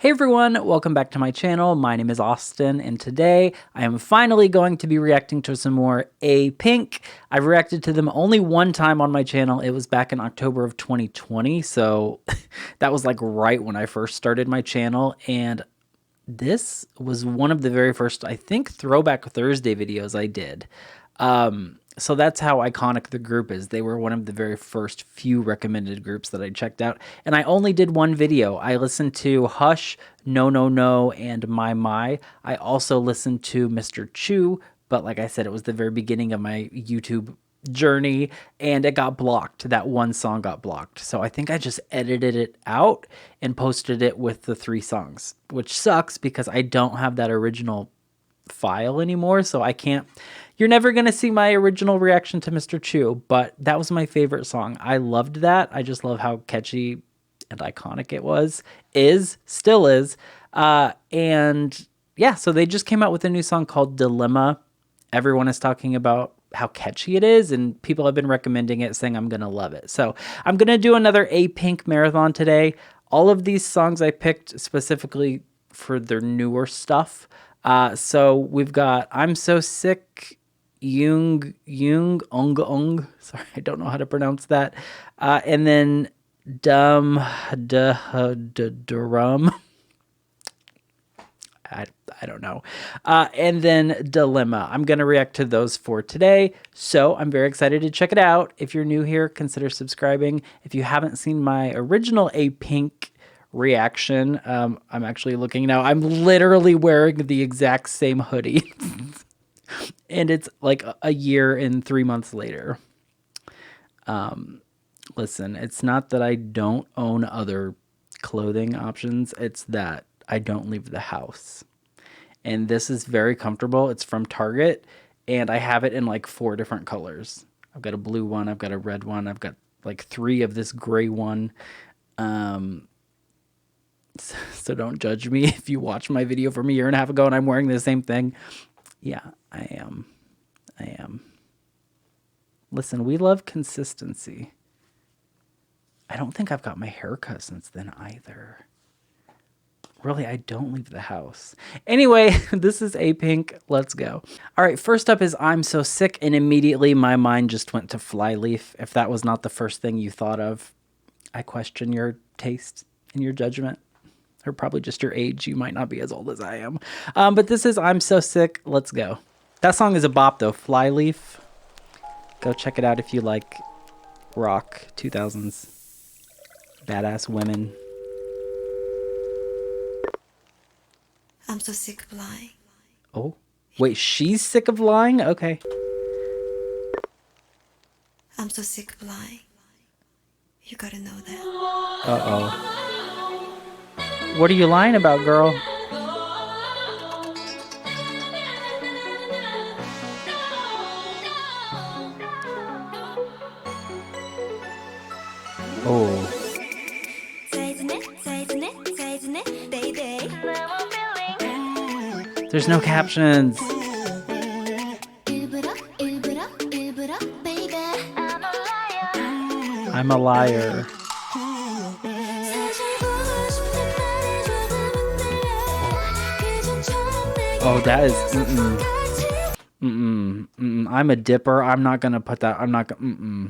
Hey everyone, welcome back to my channel. My name is Austin, and today I am finally going to be reacting to some more Apink. I've reacted to them only one time on my channel. It was back in October of 2020, so that was like right when I first started my channel, and this was one of the very first, I think, Throwback Thursday videos I did. So that's how iconic the group is. They were one of the very first few recommended groups that I checked out. And I only did one video. I listened to Hush, No No No, and My. I also listened to Mr. Chew, but like I said, it was the very beginning of my YouTube journey, and it got blocked. That one song got blocked. So I think I just edited it out and posted it with the 3 songs, which sucks because I don't have that original file anymore, so I can't. You're never gonna see my original reaction to Mr. Chew, but that was my favorite song. I loved that. I just love how catchy and iconic it was, still is. And yeah, so they just came out with a new song called Dilemma. Everyone is talking about how catchy it is, and people have been recommending it, saying I'm gonna love it. So I'm gonna do another Apink marathon today. All of these songs I picked specifically for their newer stuff. So we've got I'm So Sick, Eung Eung. Sorry, I don't know how to pronounce that. And then Dumhdurum. I don't know. And then Dilemma. I'm going to react to those 4 today, so I'm very excited to check it out. If you're new here, consider subscribing. If you haven't seen my original Apink reaction, I'm actually looking now. I'm literally wearing the exact same hoodie. And it's like a year and 3 months later. Listen, it's not that I don't own other clothing options. It's that I don't leave the house. And this is very comfortable. It's from Target, and I have it in like 4 different colors. I've got a blue one. I've got a red one. I've got like 3 of this gray one. So don't judge me if you watched my video from a year and a half ago and I'm wearing the same thing. Yeah, I am. Listen, we love consistency. I don't think I've got my hair cut since then either. Really, I don't leave the house. Anyway, this is Apink. Let's go. All right, first up is I'm So Sick, and immediately my mind just went to Flyleaf. If that was not the first thing you thought of, I question your taste and your judgment. Or probably just your age. You might not be as old as I am. But this is I'm So Sick. Let's go. That song is a bop, though. Flyleaf. Go check it out if you like rock 2000s. Badass women. I'm so sick of lying. Oh. Wait, she's sick of lying? Okay. I'm so sick of lying. You gotta know that. Uh-oh. What are you lying about, girl? Oh. There's no captions. I'm a liar. Oh, that is I'm a dipper. I'm not gonna put that. I'm not gonna.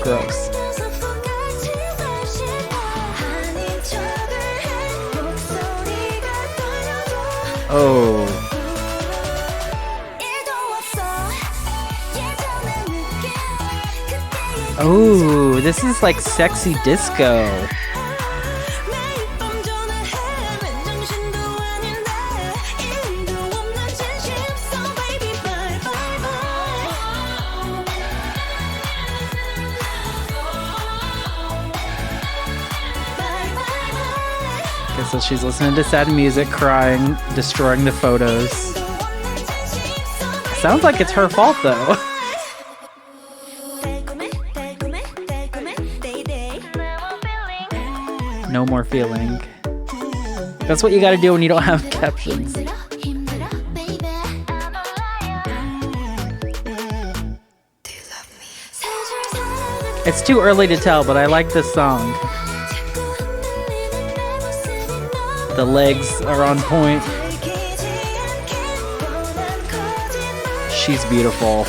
Gross. Oh. Oh, this is like sexy disco. So she's listening to sad music, crying, destroying the photos. Sounds like it's her fault, though. No more feeling. That's what you gotta do when you don't have captions. It's too early to tell, but I like this song. The legs are on point. She's beautiful.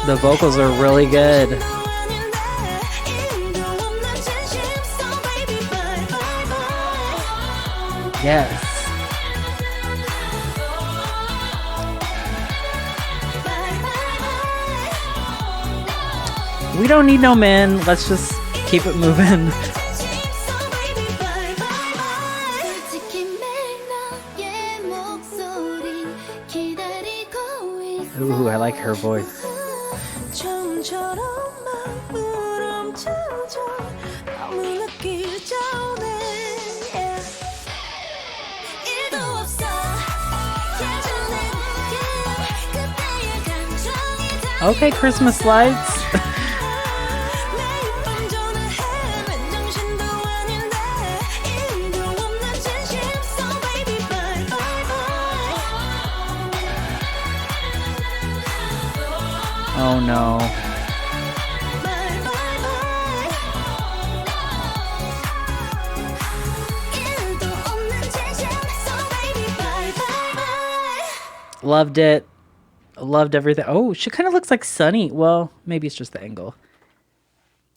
The vocals are really good. Yes. We don't need no men. Let's just keep it moving. Ooh, I like her voice. Okay, Christmas lights. Oh no. Loved it. Loved everything. Oh, she kind of looks like Sunny. Well, maybe it's just the angle.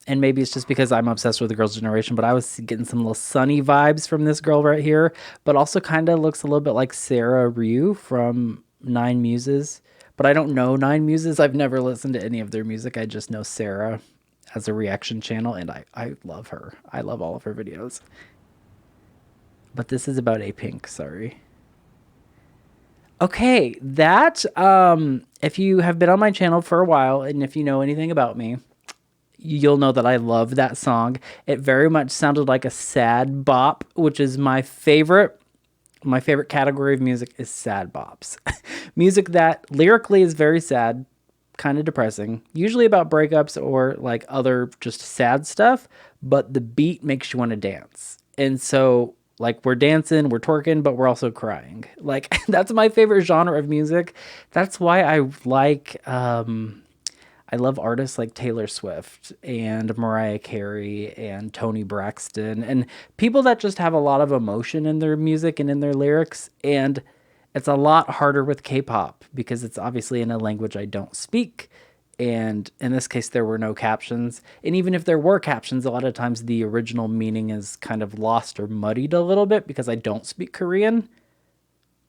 And maybe it's just because I'm obsessed with the Girls' Generation, but I was getting some little Sunny vibes from this girl right here. But also kind of looks a little bit like Sarah Ryu from Nine Muses. But I don't know Nine Muses. I've never listened to any of their music. I just know Sarah as a reaction channel, and I love her. I love all of her videos. But this is about Apink, sorry. Okay, that, if you have been on my channel for a while, and if you know anything about me, you'll know that I love that song. It very much sounded like a sad bop, which is my favorite. My favorite category of music is sad bops. Music that lyrically is very sad, kind of depressing, usually about breakups or like other just sad stuff, but the beat makes you want to dance. And so like we're dancing, we're twerking, but we're also crying. Like that's my favorite genre of music. That's why I like, I love artists like Taylor Swift and Mariah Carey and Toni Braxton and people that just have a lot of emotion in their music and in their lyrics. And it's a lot harder with K-pop because it's obviously in a language I don't speak. And in this case, there were no captions. And even if there were captions, a lot of times the original meaning is kind of lost or muddied a little bit because I don't speak Korean.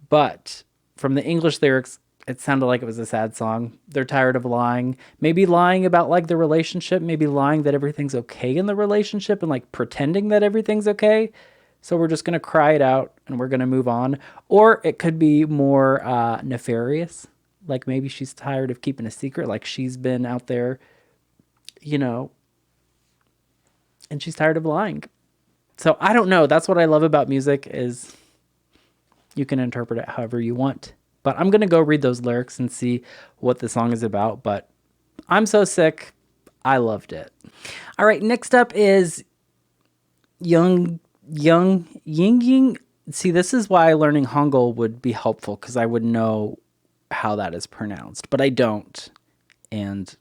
But from the English lyrics, it sounded like it was a sad song. They're tired of lying. Maybe lying about like the relationship. Maybe lying that everything's okay in the relationship and like pretending that everything's okay. So we're just going to cry it out and we're going to move on. Or it could be more nefarious. Like maybe she's tired of keeping a secret. Like she's been out there, you know, and she's tired of lying. So I don't know. That's what I love about music is you can interpret it however you want. But I'm going to go read those lyrics and see what the song is about. But I'm so sick. I loved it. All right. Next up is Eung Eung. See, this is why learning Hangul would be helpful because I would know how that is pronounced. But I don't. And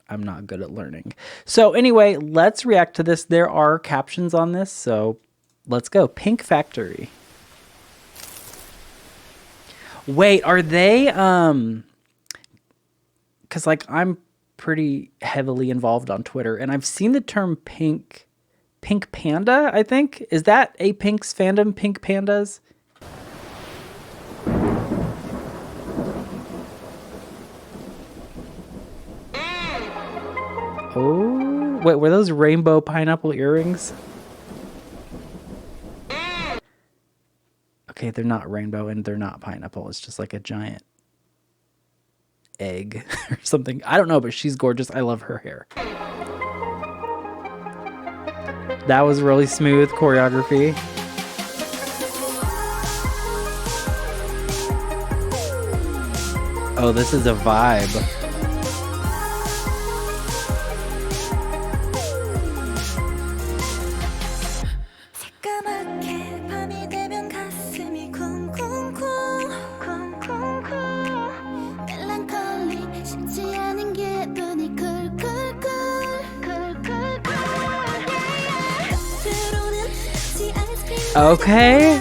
I'm not good at learning. So anyway, let's react to this. There are captions on this. So let's go. Pink Factory. Wait, are they, because like I'm pretty heavily involved on Twitter and I've seen the term pink panda, I think. Is that Apink's fandom, Pink Pandas? Oh, wait, were those rainbow pineapple earrings? Okay, they're not rainbow and they're not pineapple. It's just like a giant egg or something. I don't know, but she's gorgeous. I love her hair. That was really smooth choreography. Oh, this is a vibe. Okay.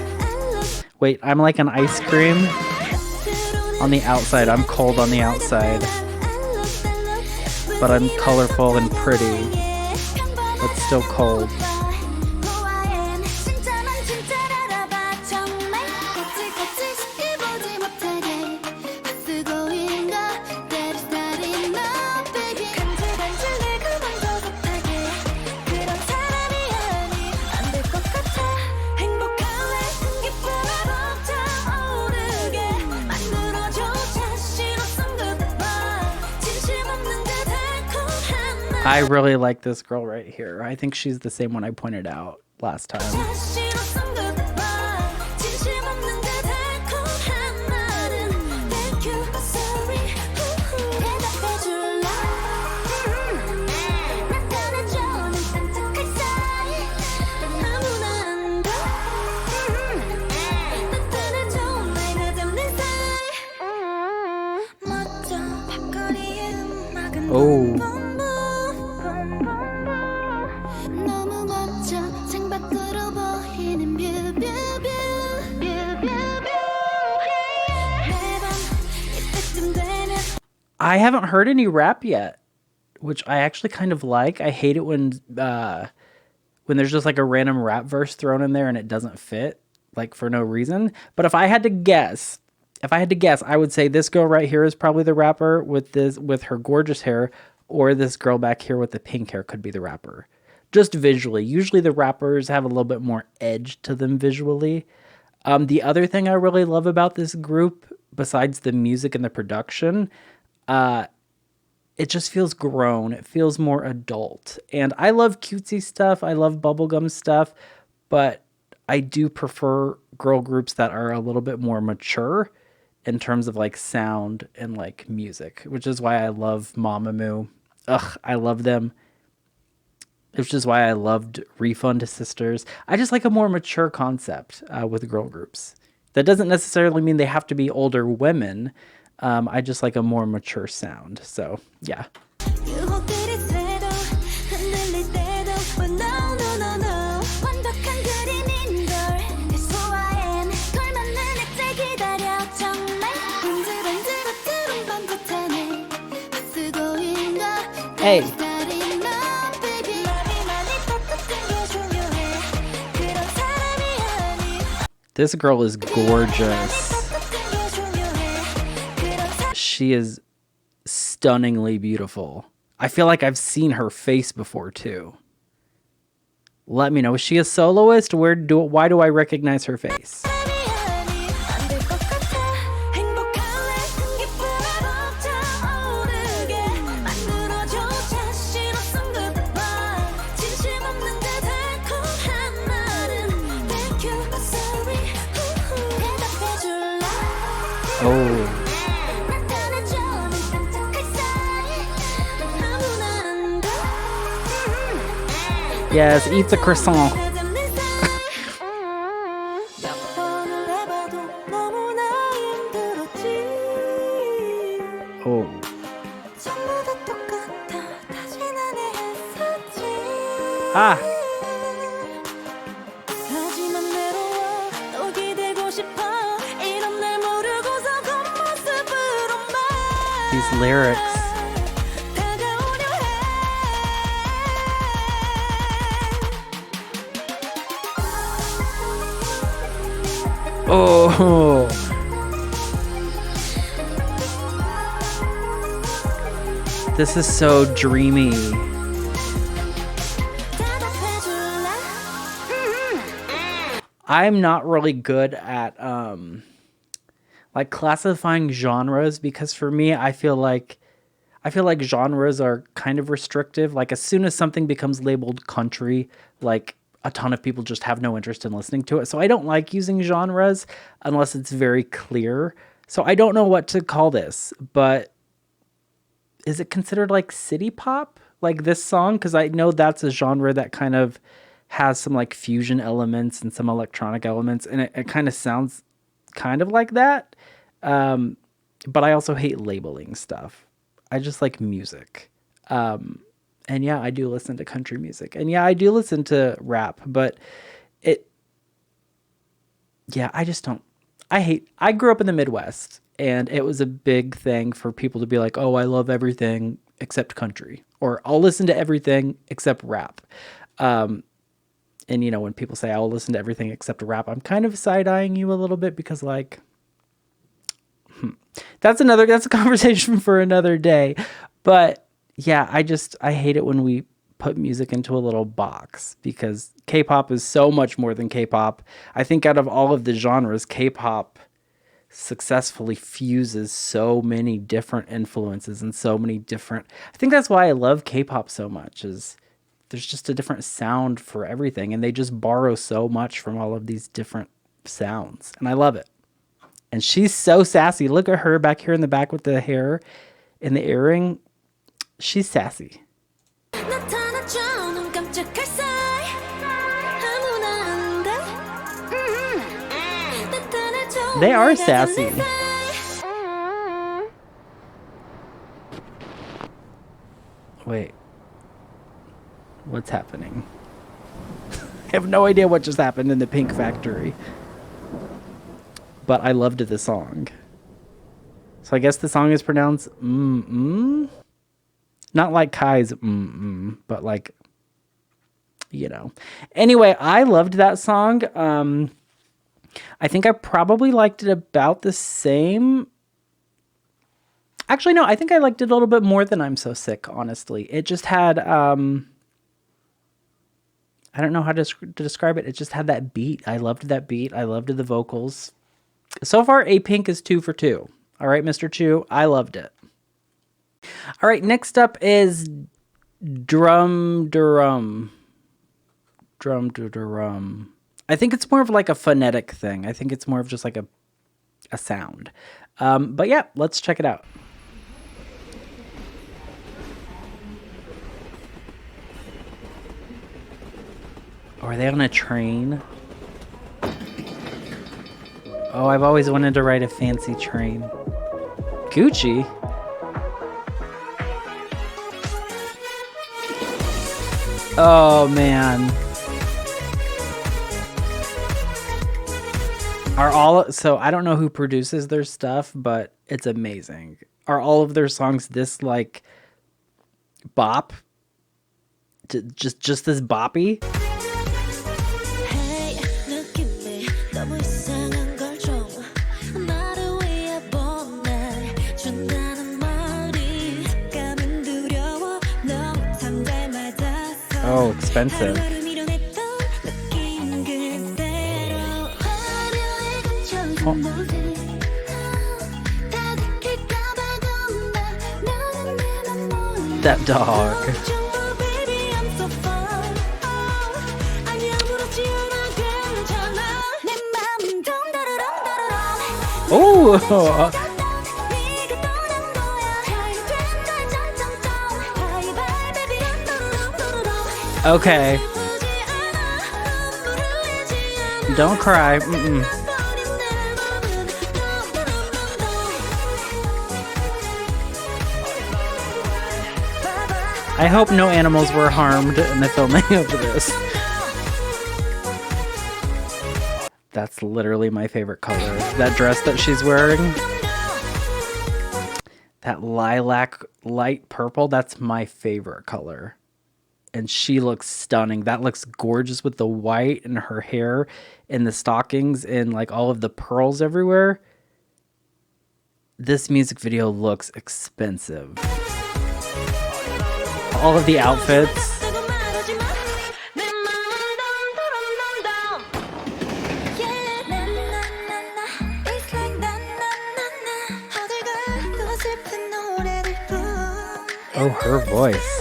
Wait, I'm like an ice cream on the outside. I'm cold on the outside. But I'm colorful and pretty. But still cold. I really like this girl right here. I think she's the same one I pointed out last time. Oh. I haven't heard any rap yet, which I actually kind of like. I hate it when there's just like a random rap verse thrown in there and it doesn't fit, like for no reason. But if I had to guess, I would say this girl right here is probably the rapper with her gorgeous hair, or this girl back here with the pink hair could be the rapper. Just visually. Usually the rappers have a little bit more edge to them visually. The other thing I really love about this group, besides the music and the production, it just feels grown. It feels more adult. And I love cutesy stuff. I love bubblegum stuff. But I do prefer girl groups that are a little bit more mature in terms of like sound and like music, which is why I love Mamamoo. Ugh, I love them. Which is why I loved Refund Sisters. I just like a more mature concept with girl groups. That doesn't necessarily mean they have to be older women. I just like a more mature sound. So, yeah. Hey. This girl is gorgeous. She is stunningly beautiful. I feel like I've seen her face before too. Let me know. Is she a soloist? Why do I recognize her face? Oh. Yes, eat the croissant. Oh. Ah. These lyrics. Oh. This is so dreamy. I'm not really good at like classifying genres, because for me I feel like genres are kind of restrictive. Like as soon as something becomes labeled country, like a ton of people just have no interest in listening to it. So I don't like using genres unless it's very clear. So I don't know what to call this, but is it considered like city pop? Like this song? Because I know that's a genre that kind of has some like fusion elements and some electronic elements, and it kind of sounds kind of like that. But I also hate labeling stuff. I just like music. And yeah, I do listen to country music. And yeah, I do listen to rap, but yeah, I just don't. I grew up in the Midwest, and it was a big thing for people to be like, oh, I love everything except country, or I'll listen to everything except rap. And you know, when people say I'll listen to everything except rap, I'm kind of side-eyeing you a little bit because like, that's a conversation for another day. But yeah, I hate it when we put music into a little box because K-pop is so much more than K-pop. I think out of all of the genres, K-pop successfully fuses so many different influences and so many different. I think that's why I love K-pop so much is there's just a different sound for everything, and they just borrow so much from all of these different sounds, and I love it. And she's so sassy. Look at her back here in the back with the hair and the earring. She's sassy. 나타나줘 눈 깜짝할 사이 아무나 안돼 나타나줘 They are 내가 sassy. 내 사이. Wait. What's happening? I have no idea what just happened in the Pink Factory. But I loved the song. So I guess the song is pronounced mm-mm. Not like Kai's mm-mm, but like, you know. Anyway, I loved that song. I think I probably liked it about the same. Actually, no, I think I liked it a little bit more than I'm So Sick, honestly. It just had, I don't know how to describe it. It just had that beat. I loved that beat. I loved the vocals. So far, Apink is 2 for 2. All right, Mr. Chu, I loved it. All right, next up is Dumhdurum. Dumhdurum. I think it's more of like a phonetic thing. I think it's more of just like a sound. But yeah, let's check it out. Oh, are they on a train? Oh, I've always wanted to ride a fancy train. Gucci? Oh, man. So I don't know who produces their stuff, but it's amazing. Are all of their songs this like bop? Just this boppy? Hey, 느낌이 너무 이상한 걸 좀. 나를 위해 본 날 준다는 말이 감은 두려워 너무 잠잘 맞았어. Oh, expensive. 하루하루 밀어냈던 느낌 그대로 화려해 감춰진 모습 다 들킬까 봐 겁나 너는 내맘 몰라 That dog. 정말 baby I'm so far 아니 아무렇지 않아 괜찮아 내 맘은 덩다르렁다르렁 Oh, 네가 떠난 거야 하이 된다 짱짱짱 바이바이 baby 덩다르렁다르렁 okay. 슬프지 않아 부르지 않아 Don't cry. Mm-mm. 버린 내 맘은 덩다르렁다르렁 I hope no animals were harmed in the filming of this. That's literally my favorite color. That dress that she's wearing. That lilac light purple, that's my favorite color. And she looks stunning. That looks gorgeous with the white and her hair and the stockings and like all of the pearls everywhere. This music video looks expensive. All of the outfits. Oh, her voice.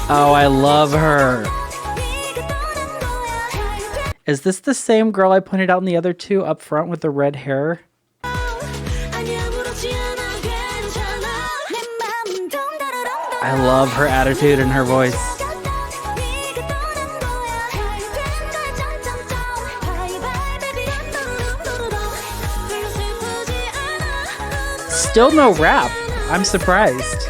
Oh, I love her. Is this the same girl I pointed out in the other two up front with the red hair? 아니 아무렇지 않아 괜찮아 I love her attitude and her voice. Still no rap. I'm surprised.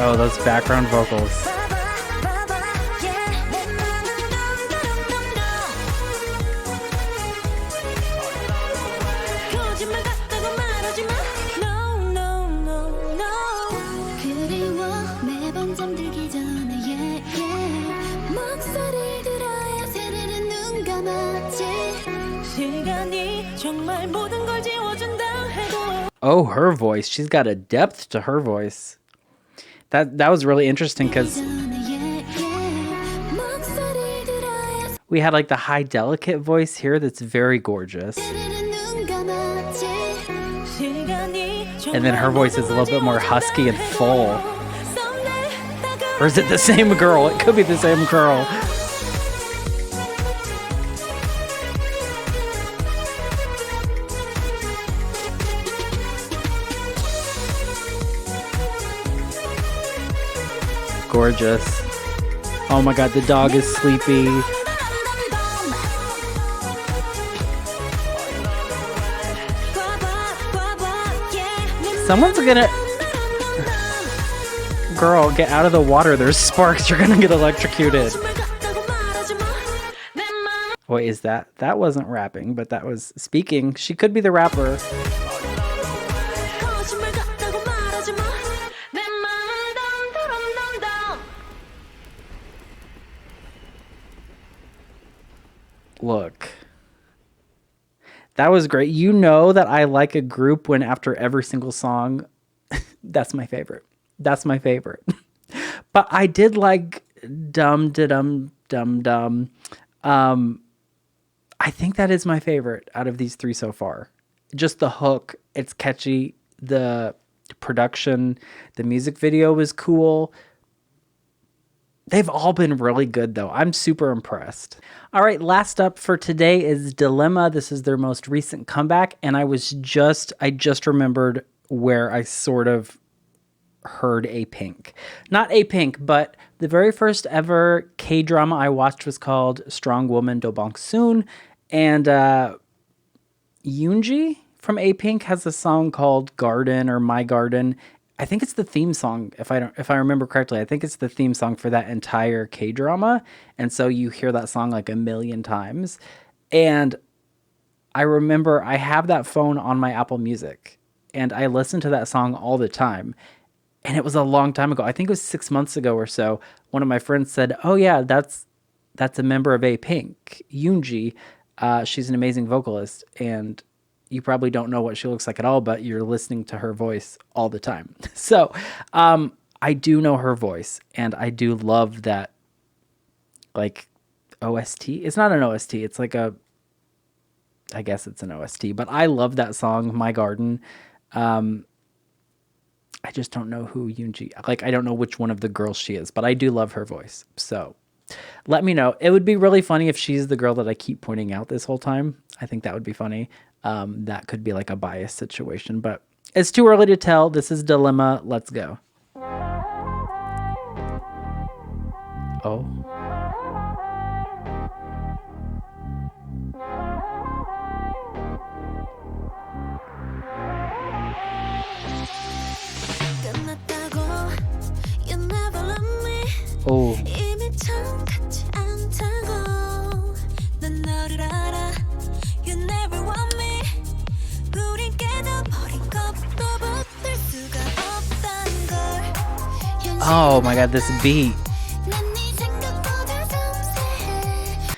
Oh, those background vocals. Oh, her voice. She's got a depth to her voice. That was really interesting because we had like the high delicate voice here that's very gorgeous. And then her voice is a little bit more husky and full. Or is it the same girl? It could be the same girl. Gorgeous. Oh my god, the dog is sleepy. Someone's gonna... Girl, get out of the water. There's sparks. You're gonna get electrocuted. What is that? That wasn't rapping, but that was speaking. She could be the rapper. Look, that was great. You know that I like a group when after every single song, that's my favorite. That's my favorite. But I did like Dumhdurum. I think that is my favorite out of these three so far. Just the hook, it's catchy. The production, the music video was cool. They've all been really good, though. I'm super impressed. All right, last up for today is Dilemma. This is their most recent comeback, and I just remembered where I sort of heard Apink. Not Apink, but the very first ever K-drama I watched was called Strong Woman Do Bong Soon, and Yoonji from Apink has a song called Garden or My Garden. I think it's the theme song, if I remember correctly. I think it's the theme song for that entire K-drama. And so you hear that song like a million times. And I remember I have that phone on my Apple Music. And I listen to that song all the time. And it was a long time ago. I think it was 6 months ago or so. One of my friends said, oh yeah, that's a member of Apink, Yoonji. She's an amazing vocalist. And you probably don't know what she looks like at all, but you're listening to her voice all the time. So I do know her voice, and I do love that, like, OST. It's not an OST. It's like I guess it's an OST, but I love that song, My Garden. I just don't know who Yoonji, like, I don't know which one of the girls she is, but I do love her voice. So let me know. It would be really funny if she's the girl that I keep pointing out this whole time. I think that would be funny. That could be like a bias situation, but it's too early to tell. This is Dilemma. Let's go. Oh. Oh. Oh my god, this beat.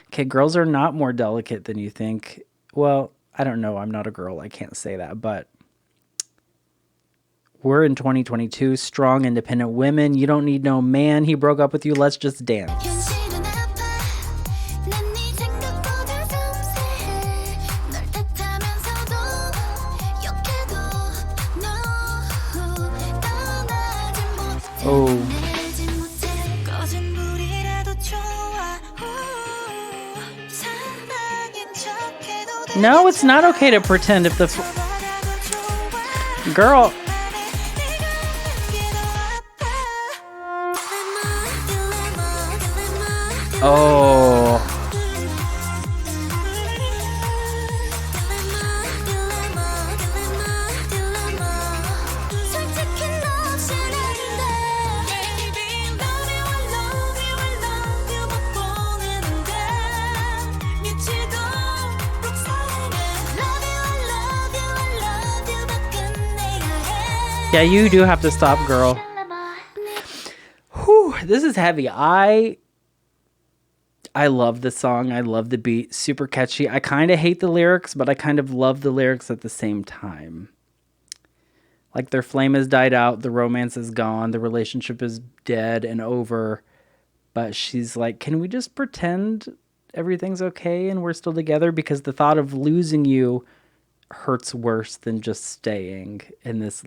Okay, girls are not more delicate than you think. Well, I don't know. I'm not a girl. I can't say that, but we're in 2022. Strong, independent women. You don't need no man. He broke up with you. Let's just dance. Oh. No, it's not okay to pretend if the... Girl. Oh. Yeah, you do have to stop, girl. Whew, this is heavy. I love the song. I love the beat. Super catchy. I kind of hate the lyrics, but I kind of love the lyrics at the same time. Like, their flame has died out. The romance is gone. The relationship is dead and over. But she's like, can we just pretend everything's okay and we're still together? Because the thought of losing you hurts worse than just staying in this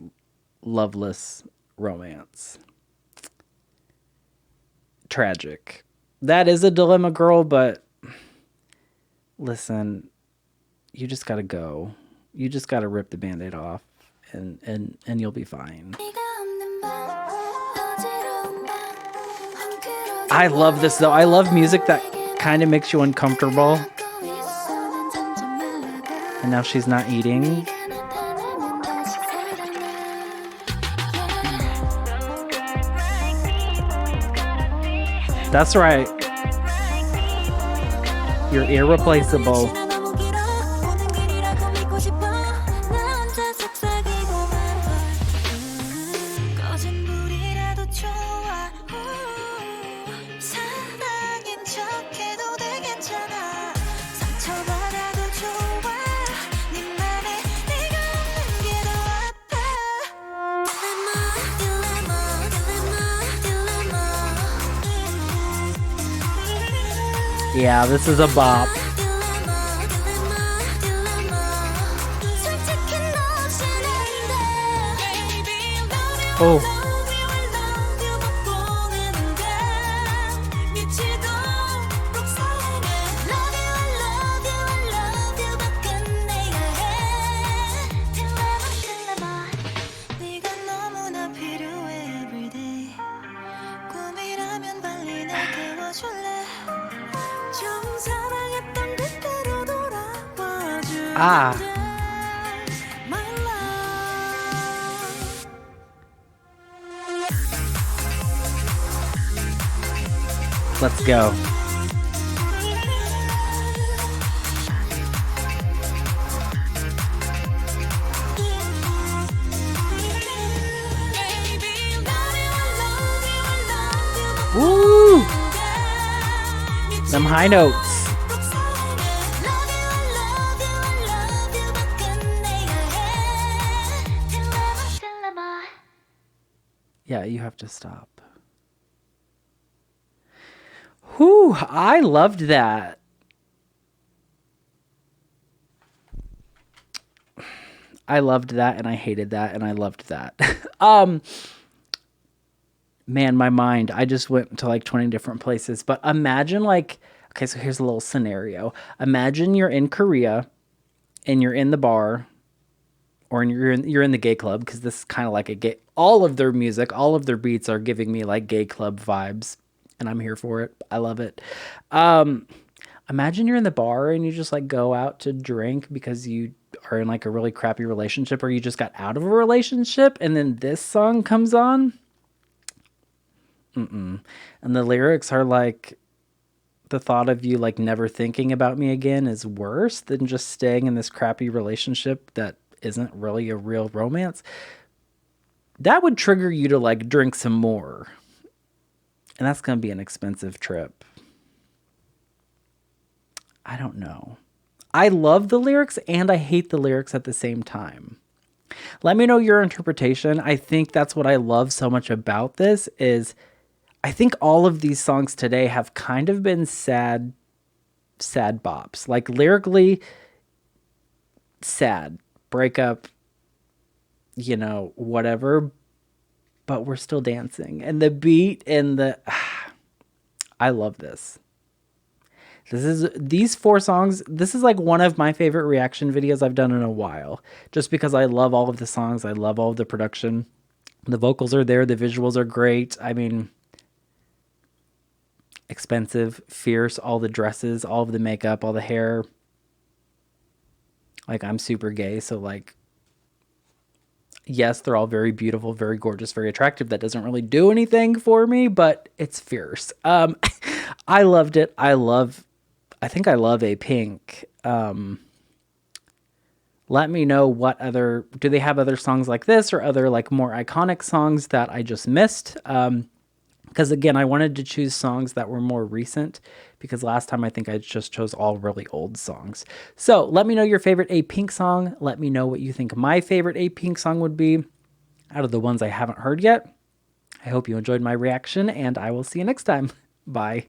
loveless romance. Tragic. That is a dilemma, girl, but listen, you just gotta go. You just gotta rip the Band-Aid off and you'll be fine. I love this though. I love music that kind of makes you uncomfortable. And now she's not eating. That's right. You're irreplaceable. Yeah, this is a bop. Oh. Ah. Let's go. Woo! Them high notes. Yeah, you have to stop. Whew, I loved that. I loved that and I hated that and I loved that. Man, my mind, I just went to like 20 different places. But imagine like, okay, so here's a little scenario. Imagine you're in Korea and you're in the bar or you're in the gay club, because this is kind of like a gay, all of their music, all of their beats are giving me like gay club vibes. And I'm here for it. I love it. Imagine you're in the bar and you just like go out to drink because you are in like a really crappy relationship, or you just got out of a relationship, and then this song comes on. And the lyrics are like, the thought of you like never thinking about me again is worse than just staying in this crappy relationship that isn't really a real romance. That would trigger you to like drink some more. And that's going to be an expensive trip. I don't know. I love the lyrics and I hate the lyrics at the same time. Let me know your interpretation. I think that's what I love so much about this is I think all of these songs today have kind of been sad bops. Like lyrically sad, breakup, you know, whatever, but we're still dancing. And the beat and I love this. These 4 songs. This is like one of my favorite reaction videos I've done in a while, just because I love all of the songs. I love all of the production. The vocals are there. The visuals are great. I mean, expensive, fierce, all the dresses, all of the makeup, all the hair. Like, I'm super gay, so like, yes, they're all very beautiful, very gorgeous, very attractive. That doesn't really do anything for me, but it's fierce. I loved it. I think I love Apink. Let me know what other, do they have other songs like this or other like more iconic songs that I just missed? Because again, I wanted to choose songs that were more recent because last time I think I just chose all really old songs. So let me know your favorite Apink song. Let me know what you think my favorite Apink song would be out of the ones I haven't heard yet. I hope you enjoyed my reaction, and I will see you next time. Bye.